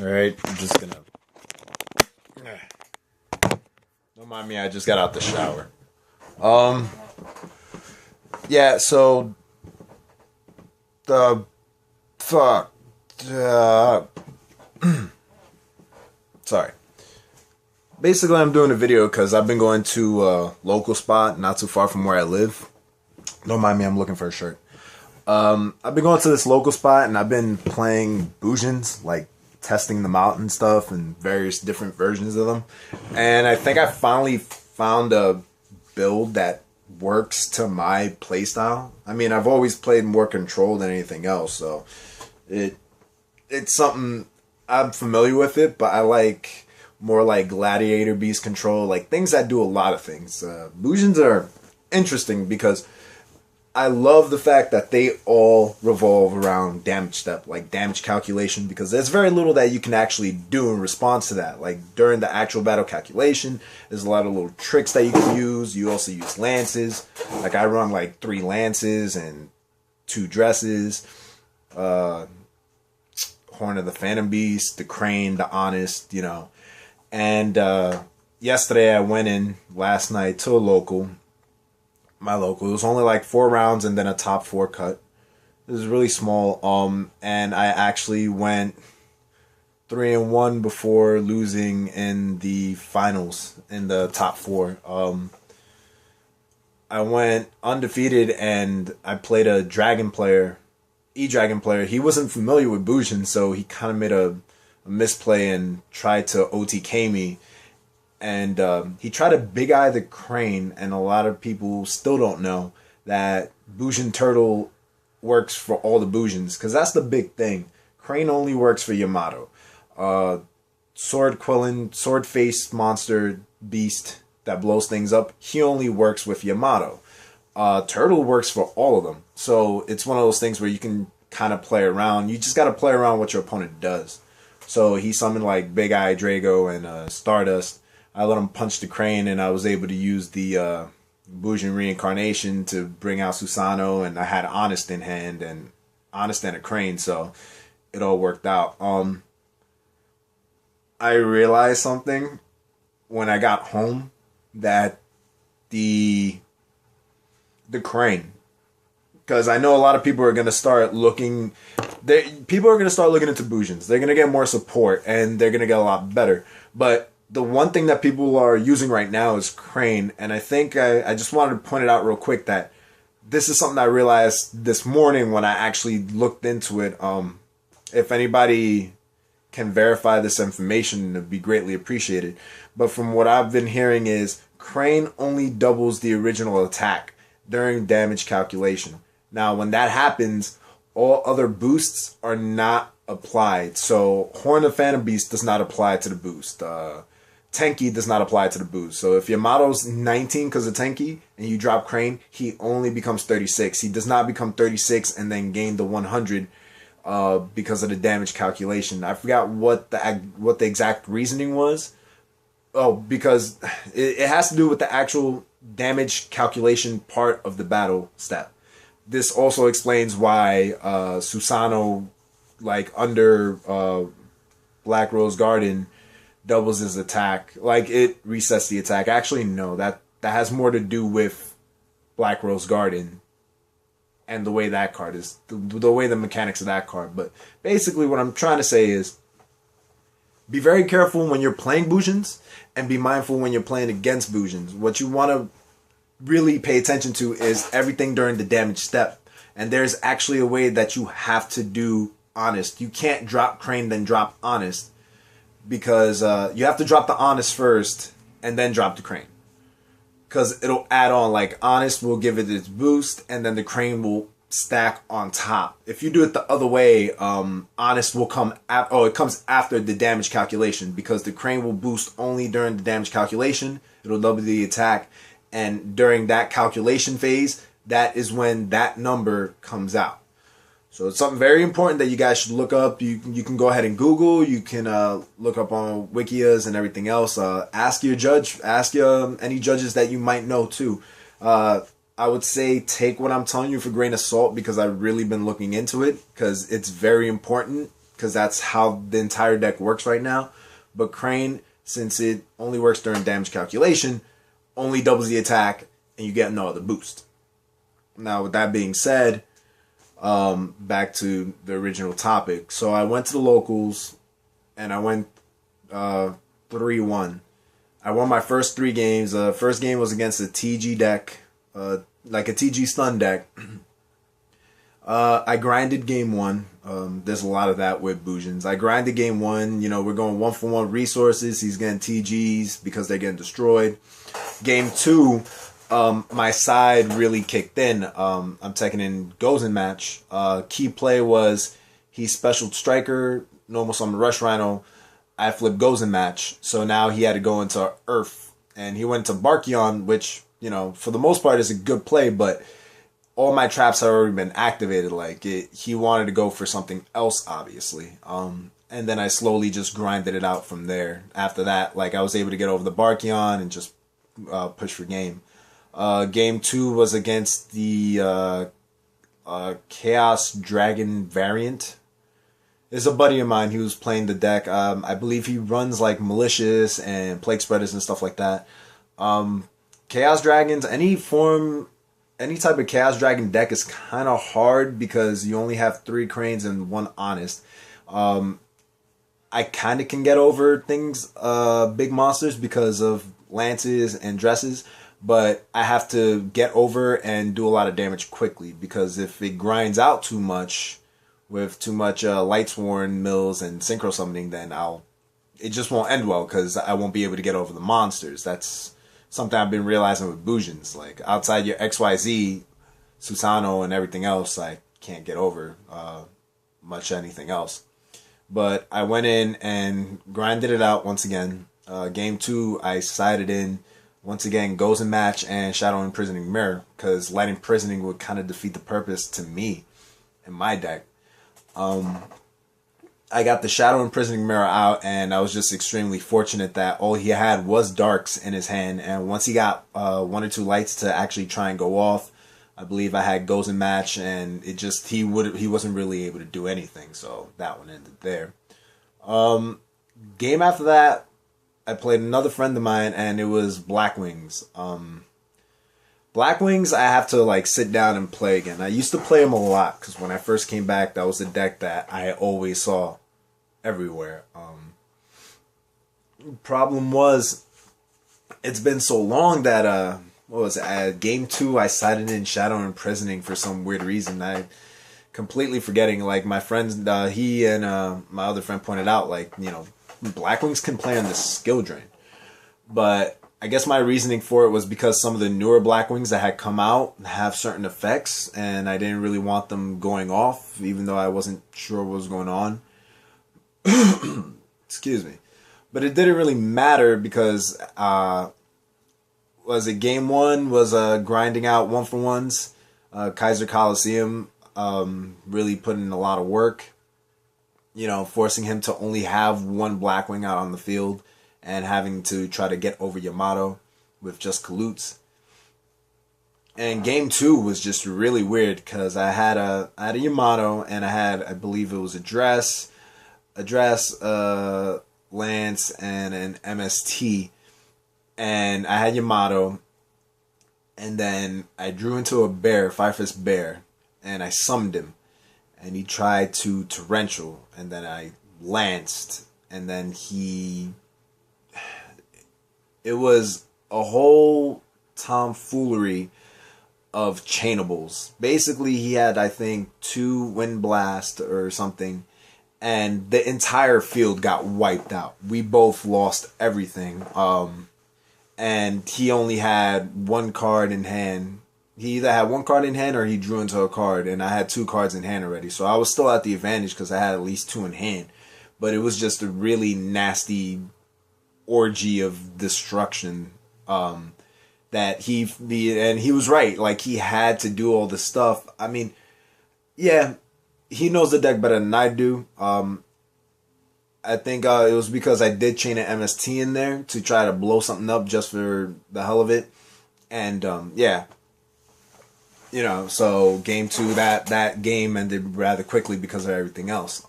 Alright, I'm just gonna... Don't mind me, I just got out the shower. Yeah, so... The... Fuck. Sorry. Basically, I'm doing a video because I've been going to a local spot not too far from where I live. Don't mind me, I'm looking for a shirt. I've been going to this local spot and I've been playing Bujins, like testing them out and stuff and various different versions of them. And I think I finally found a build that works to my playstyle. I mean, I've always played more control than anything else, so it's something I'm familiar with it, but I like more like gladiator beast control, like things that do a lot of things. Bujins are interesting because I love the fact that they all revolve around damage step, like damage calculation, because there's very little that you can actually do in response to that. Like during the actual battle calculation, there's a lot of little tricks that you can use. You also use lances. Like I run like 3 lances and 2 dresses, Horn of the Phantom Beast, the Crane, the Honest, you know. And yesterday I went in last night to a local. My local. It was only like 4 rounds and then a top 4 cut. It was really small. And I actually went 3-1 before losing in the finals in the top 4. I went undefeated and I played a dragon player, E-dragon player. He wasn't familiar with Bujin, so he kind of made a misplay and tried to OTK me. And he tried to big eye the Crane, and a lot of people still don't know that Bujin Turtle works for all the Bujins, because that's the big thing. Crane only works for Yamato. Sword Quillin, sword face monster beast that blows things up, he only works with Yamato. Turtle works for all of them. So it's one of those things where you can kind of play around. You just got to play around what your opponent does. So he summoned like Big Eye Drago and Stardust. I let him punch the Crane, and I was able to use the Bujin reincarnation to bring out Susano, and I had Honest in hand, and Honest and a Crane, so it all worked out. I realized something when I got home, that the Crane, because I know a lot of people are gonna start looking. People are gonna start looking into Bujins. They're gonna get more support, and they're gonna get a lot better, but the one thing that people are using right now is Crane, and I think I just wanted to point it out real quick that this is something I realized this morning when I actually looked into it. If anybody can verify this information, it would be greatly appreciated. But from what I've been hearing is Crane only doubles the original attack during damage calculation. Now, when that happens, all other boosts are not applied. So Horn of Phantom Beast does not apply to the boost. Tenki does not apply to the boost. So if Yamato's 19 because of Tenki and you drop Crane, he only becomes 36. He does not become 36 and then gain the 100 because of the damage calculation. I forgot what the exact reasoning was. Oh, because it has to do with the actual damage calculation part of the battle step. This also explains why Susano, like under Black Rose Garden, doubles his attack. Like, it resets the attack. Actually, no, that has more to do with Black Rose Garden and the way that card is, the way the mechanics of that card. But basically what I'm trying to say is, be very careful when you're playing Bujins, and be mindful when you're playing against Bujins. What you want to really pay attention to is everything during the damage step. And there's actually a way that you have to do Honest. You can't drop Crane then drop Honest, because you have to drop the Honest first and then drop the Crane, because it'll add on. Like, Honest will give it its boost and then the Crane will stack on top. If you do it the other way, Honest will come it comes after the damage calculation, because the Crane will boost only during the damage calculation. It'll double the attack, and during that calculation phase, that is when that number comes out. So it's something very important that you guys should look up. You can go ahead and Google. You can look up on Wikias and everything else. Ask your judge. Ask any judges that you might know too. I would say take what I'm telling you for a grain of salt, because I've really been looking into it, because it's very important. because that's how the entire deck works right now. But Crane, since it only works during damage calculation, only doubles the attack, and you get no other boost. Now, with that being said, back to the original topic. So I went to the locals, and I went 3-1. I won my first 3 games. First game was against a TG deck, like a TG stun deck. I grinded game 1. There's a lot of that with Bujins. I grinded game 1. You know, we're going 1-for-1 resources. He's getting TGs because they're getting destroyed. Game 2, my side really kicked in. I'm taking in Gozen match. Key play was he special striker, normal summon Rush Rhino. I flipped Gozen match. So now he had to go into Earth. And he went to Barkion, which, you know, for the most part is a good play, but all my traps had already been activated. Like, he wanted to go for something else, obviously. And then I slowly just grinded it out from there. After that, like, I was able to get over the Barkion and just push for game. Game 2 was against the Chaos Dragon variant. There's a buddy of mine who's playing the deck. I believe he runs like Malicious and Plague Spreaders and stuff like that. Chaos Dragons, any type of Chaos Dragon deck is kind of hard because you only have 3 Cranes and 1 Honest. I kind of can get over things, big monsters because of Lances and Dresses, but I have to get over and do a lot of damage quickly because if it grinds out too much with too much Lightsworn, Mills, and Synchro Summoning, then it just won't end well because I won't be able to get over the monsters. That's something I've been realizing with Bujins. Like, outside your XYZ, Susano, and everything else, I can't get over much anything else. But I went in and grinded it out once again. Game 2, I sided in, once again, Gozen match and Shadow Imprisoning Mirror, because Light Imprisoning would kind of defeat the purpose to me in my deck. I got the Shadow Imprisoning Mirror out, and I was just extremely fortunate that all he had was Darks in his hand, and once he got 1 or 2 lights to actually try and go off, I believe I had Gozen match, and it just, he wasn't really able to do anything, so that one ended there. Game after that, I played another friend of mine, and it was Black Wings. Black Wings, I have to like sit down and play again. I used to play him a lot because when I first came back, that was the deck that I always saw everywhere. Problem was, it's been so long that what was it? Game 2, I sided in Shadow Imprisoning for some weird reason. I completely forgetting. Like, my friends, he and my other friend pointed out, like, you know, Black Wings can play on the skill drain, but I guess my reasoning for it was because some of the newer Black Wings that had come out have certain effects, and I didn't really want them going off, even though I wasn't sure what was going on. Excuse me. But it didn't really matter because, was it game 1 was grinding out 1-for-1s. Kaiser Coliseum really put in a lot of work, you know, forcing him to only have 1 Black Wing out on the field, and having to try to get over Yamato with just Kalutes. And game 2 was just really weird because I had a Yamato, and I had, I believe it was a Dress, Lance, and an MST. And I had Yamato, and then I drew into a bear, Firefist Bear, and I summoned him. And he tried to Torrential, and then I lanced, and then it was a whole tomfoolery of chainables. Basically, he had, I think, 2 Wind Blast or something, and the entire field got wiped out. We both lost everything. And he only had 1 card in hand. He either had 1 card in hand or he drew into a card, and I had 2 cards in hand already. So I was still at the advantage because I had at least 2 in hand. But it was just a really nasty orgy of destruction, that he was right. Like, he had to do all this stuff. I mean, yeah, he knows the deck better than I do. I think it was because I did chain an MST in there to try to blow something up just for the hell of it. And yeah, you know, so game 2, that game ended rather quickly because of everything else.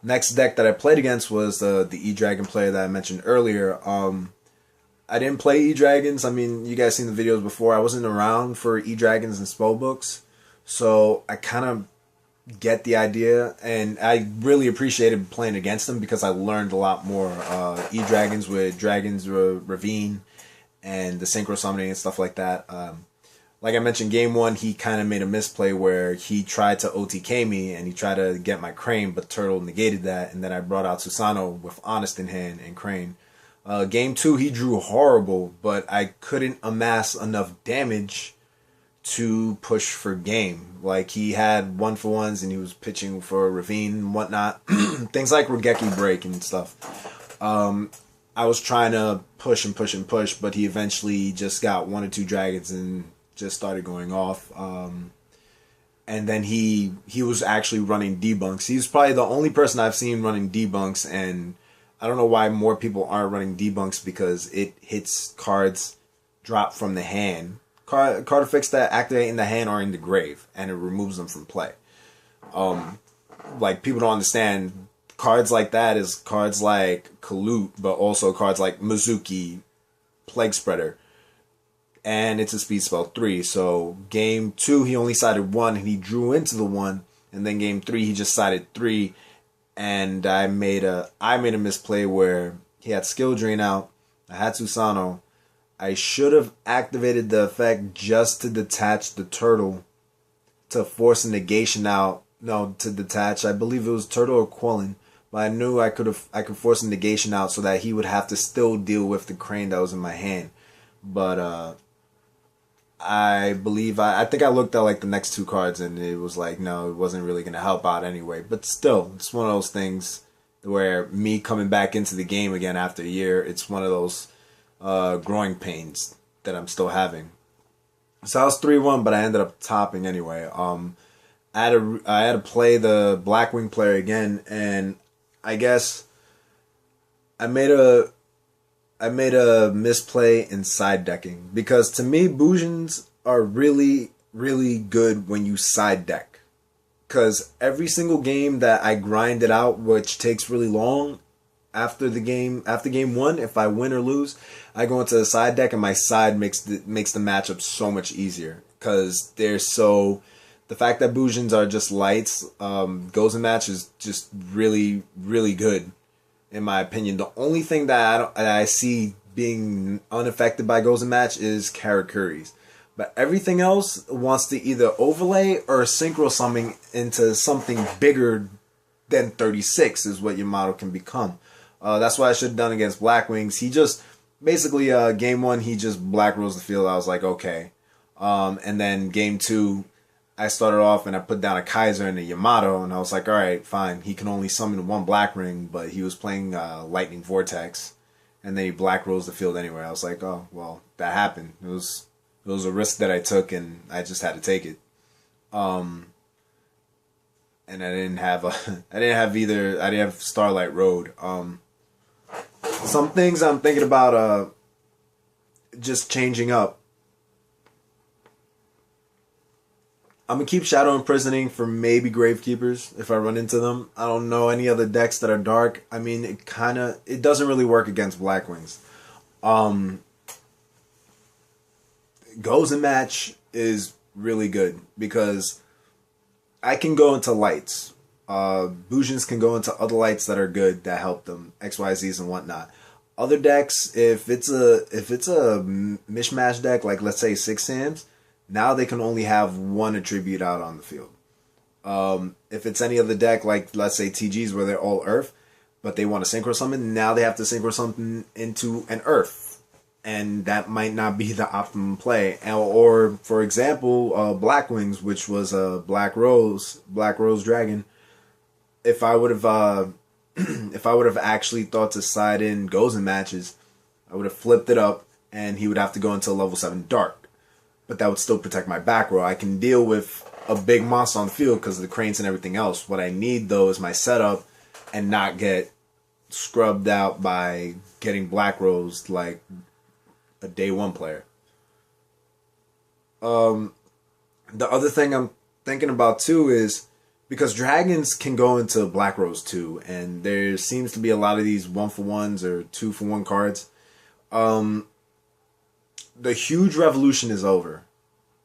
Next deck that I played against was the E-Dragon player that I mentioned earlier. I didn't play E-Dragons. I mean, you guys seen the videos before. I wasn't around for E-Dragons and spellbooks, so I kind of get the idea, and I really appreciated playing against them because I learned a lot more. E-Dragons with Dragons Ravine and the synchro summoning and stuff like that. Like I mentioned, game one, he kind of made a misplay where he tried to OTK me and he tried to get my Crane, but Turtle negated that, and then I brought out Susano with Honest in hand and Crane. Game two, he drew horrible, but I couldn't amass enough damage to push for game. Like, he had 1-for-1s and he was pitching for Ravine and whatnot. Things like Regeki Break and stuff. I was trying to push and push and push, but he eventually just got 1 or 2 dragons and just started going off. And then he was actually running debunks. He's probably the only person I've seen running debunks, and I don't know why more people aren't running debunks, because it hits cards drop from the hand. Card effects that activate in the hand are in the grave, and it removes them from play. Like, people don't understand, cards like that is cards like Kalut, but also cards like Mizuki, Plague Spreader, and it's a speed spell 3. So game 2 he only sided 1 and he drew into the 1, and then game 3 he just sided 3, and I made a misplay where he had Skill Drain out. I had Susano. I should have activated the effect just to detach the turtle, to force a negation out. No, to detach. I believe it was Turtle or Quillen, but I knew I could force a negation out so that he would have to still deal with the Crane that was in my hand. But I think I looked at like the next 2 cards and it was like, no, it wasn't really gonna help out anyway. But still, it's one of those things where me coming back into the game again after a year, it's one of those growing pains that I'm still having. So I was 3-1, but I ended up topping anyway. I had to play the Blackwing player again, and I guess I made a misplay in side decking, because to me Bujins are really, really good when you side deck. Because every single game that I grind it out, which takes really long, after game 1, if I win or lose, I go into the side deck, and my side makes the matchup so much easier, because the fact that Bujins are just lights, goes in match is just really, really good, in my opinion. The only thing that I see being unaffected by goes in match is Karakuris. But everything else wants to either overlay or synchro summon into something bigger than 36 is what Yamato can become. That's what I should have done against Blackwings. He just, basically, game 1, he just Black Rose the field. I was like, okay. And then game 2, I started off and I put down a Kaiser and a Yamato, and I was like, alright, fine. He can only summon 1 Black Ring, but he was playing Lightning Vortex, and then he Black Rose the field anyway. I was like, oh, well, that happened. It was a risk that I took, and I just had to take it. And I didn't have Starlight Road. Some things I'm thinking about just changing up. I'm going to keep Shadow Imprisoning for maybe Gravekeepers if I run into them. I don't know any other decks that are dark. I mean, it doesn't really work against Blackwings. Goes in match is really good because I can go into lights. Bujins can go into other lights that are good that help them, XYZs and whatnot. Other decks, if it's a mishmash deck, like let's say 6 Sams, now they can only have 1 attribute out on the field. If it's any other deck, like let's say TGs where they're all Earth, but they want to synchro summon, now they have to synchro summon into an Earth, and that might not be the optimum play. Or for example, Blackwings, which was a Black Rose Dragon. If I would have actually thought to side in goes in matches, I would have flipped it up, and he would have to go into level 7 Dark. But that would still protect my back row. I can deal with a big monster on the field because of the cranes and everything else. What I need, though, is my setup and not get scrubbed out by getting Black Rose like a day 1 player. The other thing I'm thinking about, too, is because dragons can go into Black Rose too, and there seems to be a lot of these 1-for-1s or 2-for-1 cards. The huge revolution is over.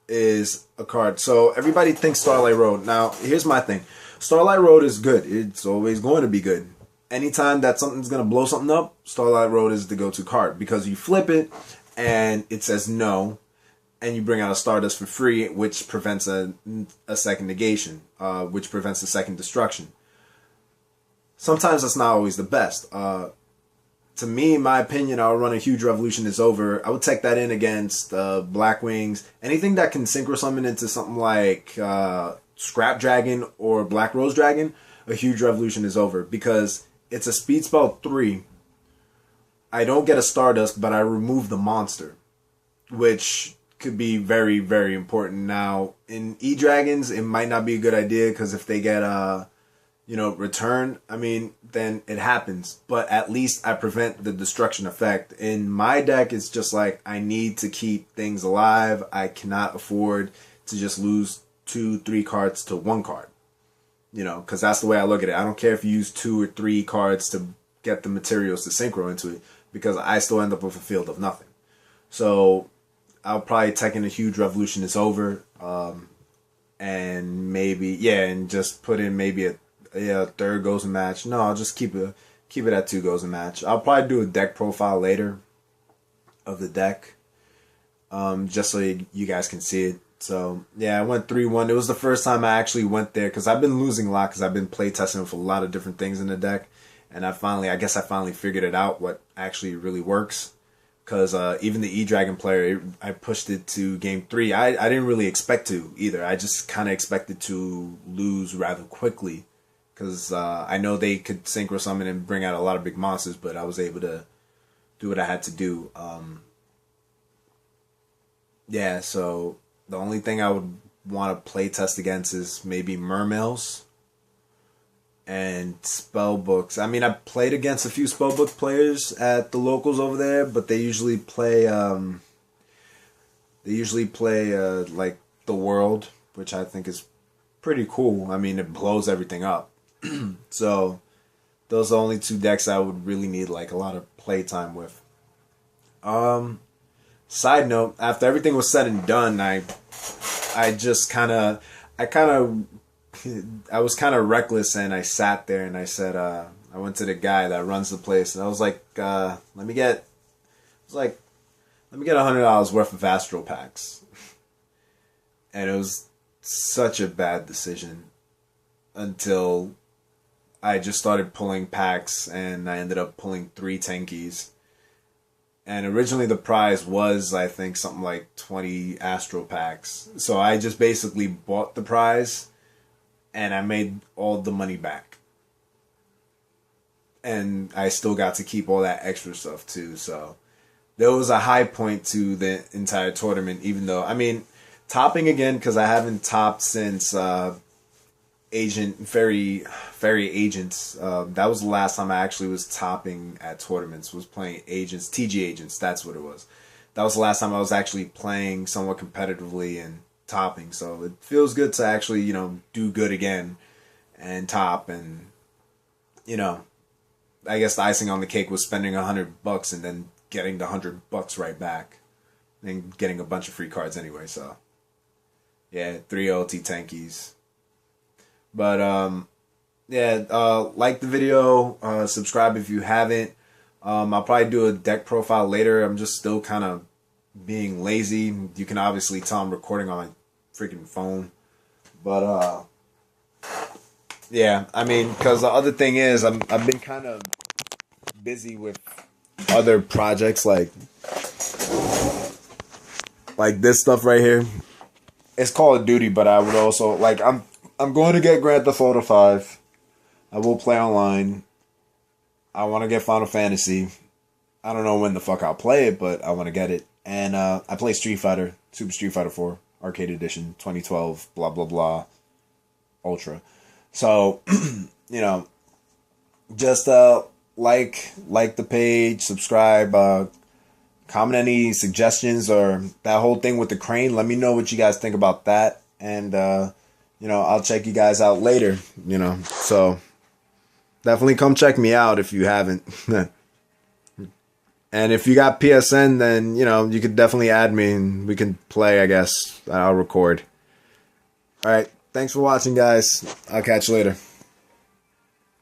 Is a card. So everybody thinks Starlight Road. Now, here's my thing. Starlight Road is good. It's always going to be good. Anytime that something's going to blow something up, Starlight Road is the go-to card. Because you flip it, and it says no, and you bring out a Stardust for free, which prevents a second negation, which prevents a second destruction. Sometimes that's not always the best. To me, in my opinion, I'll run a Huge Revolution is over. I would take that in against Black Wings. Anything that can synchro summon into something like Scrap Dragon or Black Rose Dragon, a Huge Revolution is over. Because it's a speed spell 3. I don't get a Stardust, but I remove the monster. Which could be very, very important. Now, in E-Dragons, it might not be a good idea. Because if they get return, I mean, then it happens. But at least I prevent the destruction effect. In my deck, it's just like, I need to keep things alive. I cannot afford to just lose 2-3 cards to 1 card. Because that's the way I look at it. I don't care if you use 2 or 3 cards to get the materials to synchro into it, because I still end up with a field of nothing. So, I'll probably take in a Huge Revolution is over. And maybe, and just put in maybe a third goes in match. No, I'll just keep it at 2 goes in match. I'll probably do a deck profile later of the deck, just so you guys can see it. So yeah, I went 3-1. It was the first time I actually went there, because I've been losing a lot, because I've been playtesting with a lot of different things in the deck, and I guess I finally figured it out what actually really works. Because even the E-Dragon player, I pushed it to game 3. I didn't really expect to either. I just kind of expected to lose rather quickly. Because I know they could synchro summon and bring out a lot of big monsters, but I was able to do what I had to do. So the only thing I would want to play test against is maybe Mermails and Spellbooks. I mean, I played against a few Spellbook players at the locals over there, but they usually play like The World, which I think is pretty cool. I mean, it blows everything up. So, those are the only 2 decks I would really need like a lot of playtime with. Side note, after everything was said and done, I was kind of reckless, and I sat there and I said, I went to the guy that runs the place, and I was like, let me get $100 worth of Astral Packs. And it was such a bad decision until I just started pulling packs, and I ended up pulling 3 Tenkies. And originally the prize was, I think, something like 20 Astral Packs. So I just basically bought the prize, and I made all the money back. And I still got to keep all that extra stuff too. So there was a high point to the entire tournament, even though, I mean, topping again, because I haven't topped since Fairy Agents. That was the last time I actually was topping at tournaments. Was playing Agents, TG Agents. That's what it was. That was the last time I was actually playing somewhat competitively and topping. So it feels good to actually, do good again and top. And I guess the icing on the cake was spending $100 and then getting the $100 right back, and getting a bunch of free cards anyway. So yeah, 3 LT Tankies. But, like the video, subscribe if you haven't. I'll probably do a deck profile later. I'm just still kind of being lazy. You can obviously tell I'm recording on my freaking phone. But, I mean, because the other thing is, I've been kind of busy with other projects, like this stuff right here. It's Call of Duty, but I would also, I'm going to get Grand Theft Auto 5. I will play online. I want to get Final Fantasy. I don't know when the fuck I'll play it, but I want to get it. And I play Street Fighter, Super Street Fighter 4, Arcade Edition, 2012, blah, blah, blah, Ultra. So, just like the page, subscribe, comment any suggestions or that whole thing with the crane. Let me know what you guys think about that. And, I'll check you guys out later, So definitely come check me out if you haven't. And if you got PSN, then, you could definitely add me and we can play, I guess. I'll record. All right. Thanks for watching, guys. I'll catch you later.